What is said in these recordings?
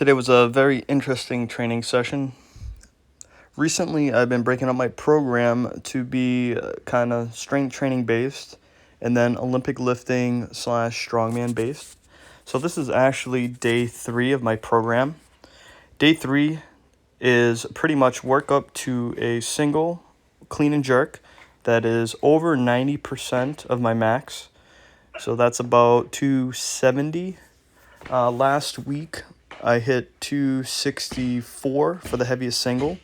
Today was a very interesting training session. Recently, I've been breaking up my program to be kind of strength training based and then Olympic lifting / strongman based. So, this is actually day 3 of my program. Day 3 is pretty much work up to a single clean and jerk that is over 90% of my max. So, that's about 270. Last week, I hit 264 for the heaviest single,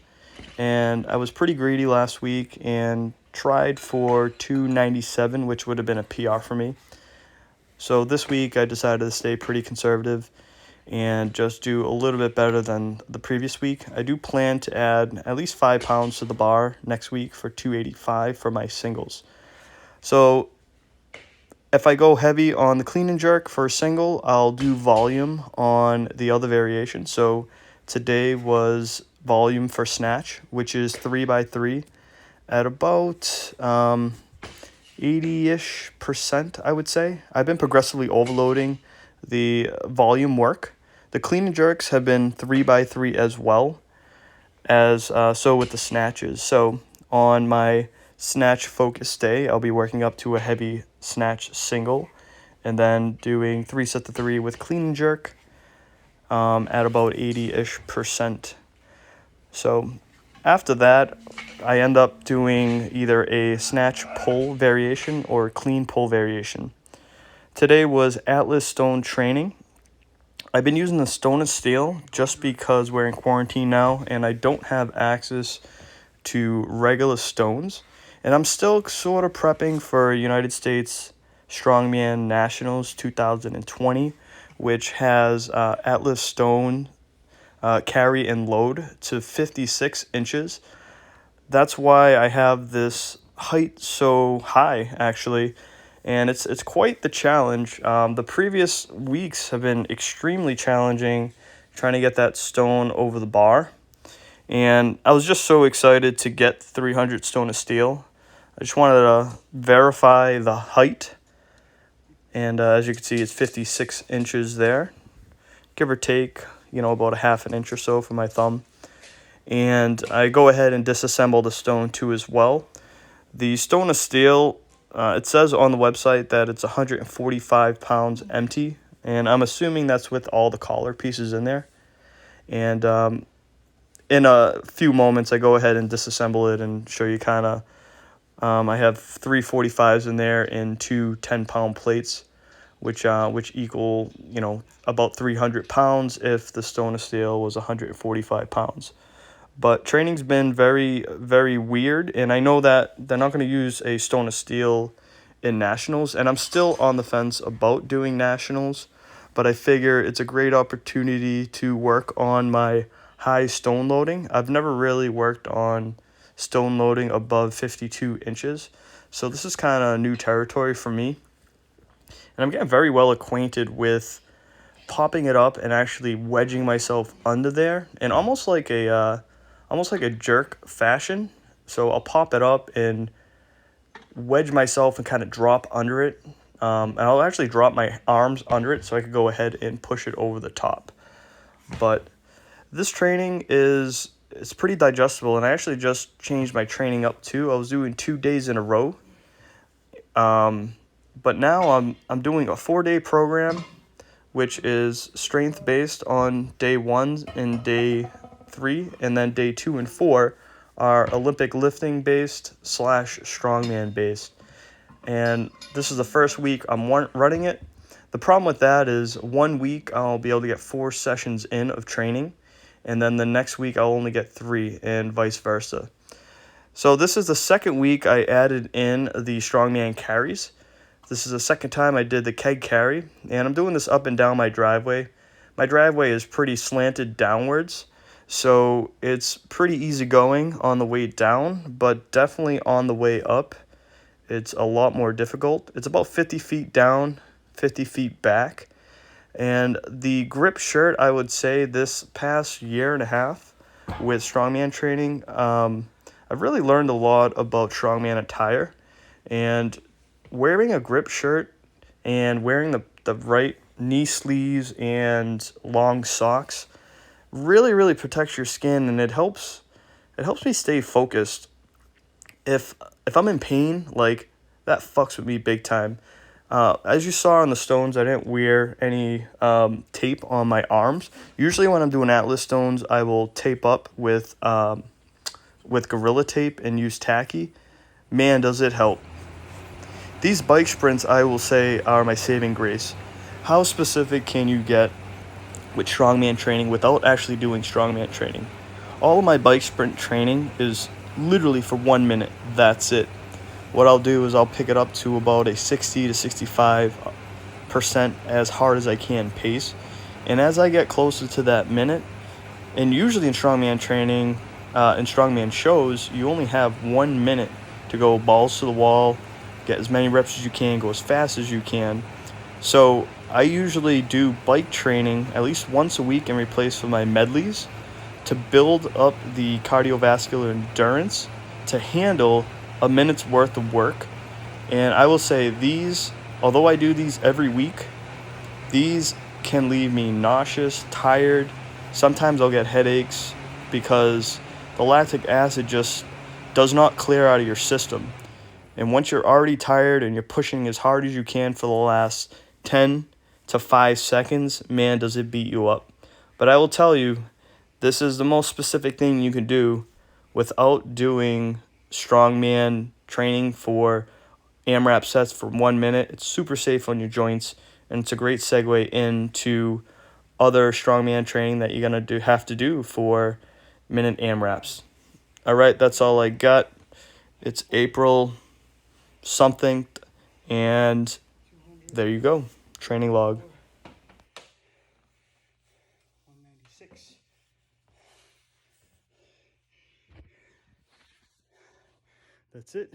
and I was pretty greedy last week and tried for 297, which would have been a PR for me. So this week, I decided to stay pretty conservative and just do a little bit better than the previous week. I do plan to add at least 5 pounds to the bar next week for 285 for my singles. So if I go heavy on the clean and jerk for a single, I'll do volume on the other variation. So today was volume for snatch, which is 3x3 at about 80-ish%, I would say. I've been progressively overloading the volume work. The clean and jerks have been 3x3 as well as so with the snatches. So on my snatch focus day, I'll be working up to a heavy snatch single and then doing 3 sets of 3 with clean and jerk at about 80-ish%. So after that, I end up doing either a snatch pull variation or clean pull variation. Today was Atlas Stone training. I've been using the Stone of Steel just because we're in quarantine now and I don't have access to regular stones. And I'm still sort of prepping for United States Strongman Nationals 2020, which has Atlas Stone carry and load to 56 inches. That's why I have this height so high, actually. And it's quite the challenge. The previous weeks have been extremely challenging trying to get that stone over the bar. And I was just so excited to get 300 Stone of Steel. I just wanted to verify the height. And as you can see, it's 56 inches there. Give or take, about a half an inch or so for my thumb. And I go ahead and disassemble the stone too as well. The Stone of Steel, it says on the website that it's 145 pounds empty. And I'm assuming that's with all the collar pieces in there. And in a few moments, I go ahead and disassemble it and show you kind of, I have 3 45s in there and 2 10-pound plates, which equal, about 300 pounds if the Stone of Steel was 145 pounds. But training's been very, very weird, and I know that they're not going to use a Stone of Steel in Nationals, and I'm still on the fence about doing Nationals, but I figure it's a great opportunity to work on my high stone loading. I've never really worked on stone loading above 52 inches, so this is kind of new territory for me. And I'm getting very well acquainted with popping it up and actually wedging myself under there, and almost like a jerk fashion. So I'll pop it up and wedge myself and kind of drop under it. And I'll actually drop my arms under it so I could go ahead and push it over the top. But this training it's pretty digestible, and I actually just changed my training up too. I was doing 2 days in a row. But now I'm doing a 4-day program, which is strength based on day 1 and day 3, and then day 2 and 4 are Olympic lifting based / strongman based. And this is the first week I'm running it. The problem with that is 1 week I'll be able to get 4 sessions in of training, and then the next week I'll only get 3, and vice versa. So this is the second week I added in the strongman carries. This is the second time I did the keg carry, and I'm doing this up and down my driveway. My driveway is pretty slanted downwards, so it's pretty easy going on the way down, but definitely on the way up, it's a lot more difficult. It's about 50 feet down, 50 feet back, and the grip shirt, I would say this past year and a half with strongman training, I've really learned a lot about strongman attire, and wearing a grip shirt and wearing the right knee sleeves and long socks really protects your skin, and it helps me stay focused. If if I'm in pain, like, that fucks with me big time. As you saw on the stones, I didn't wear any tape on my arms. Usually when I'm doing Atlas stones, I will tape up with Gorilla Tape and use tacky. Man, does it help. These bike sprints, I will say, are my saving grace. How specific can you get with strongman training without actually doing strongman training? All of my bike sprint training is literally for 1 minute. That's it. What I'll do is I'll pick it up to about a 60 to 65% as hard as I can pace. And as I get closer to that minute, and usually in strongman training, in strongman shows, you only have 1 minute to go balls to the wall, get as many reps as you can, go as fast as you can. So I usually do bike training at least once a week in replace for my medleys to build up the cardiovascular endurance to handle a minute's worth of work. And I will say these, although I do these every week, these can leave me nauseous, tired. Sometimes I'll get headaches because the lactic acid just does not clear out of your system. And once you're already tired and you're pushing as hard as you can for the last 10 to 5 seconds, man, does it beat you up. But I will tell you, this is the most specific thing you can do without doing strongman training for AMRAP sets for 1 minute. It's super safe on your joints, and it's a great segue into other strongman training that you're gonna have to do for minute AMRAPs. All right, that's all I got. It's April something, and there you go. Training log. 196. That's it.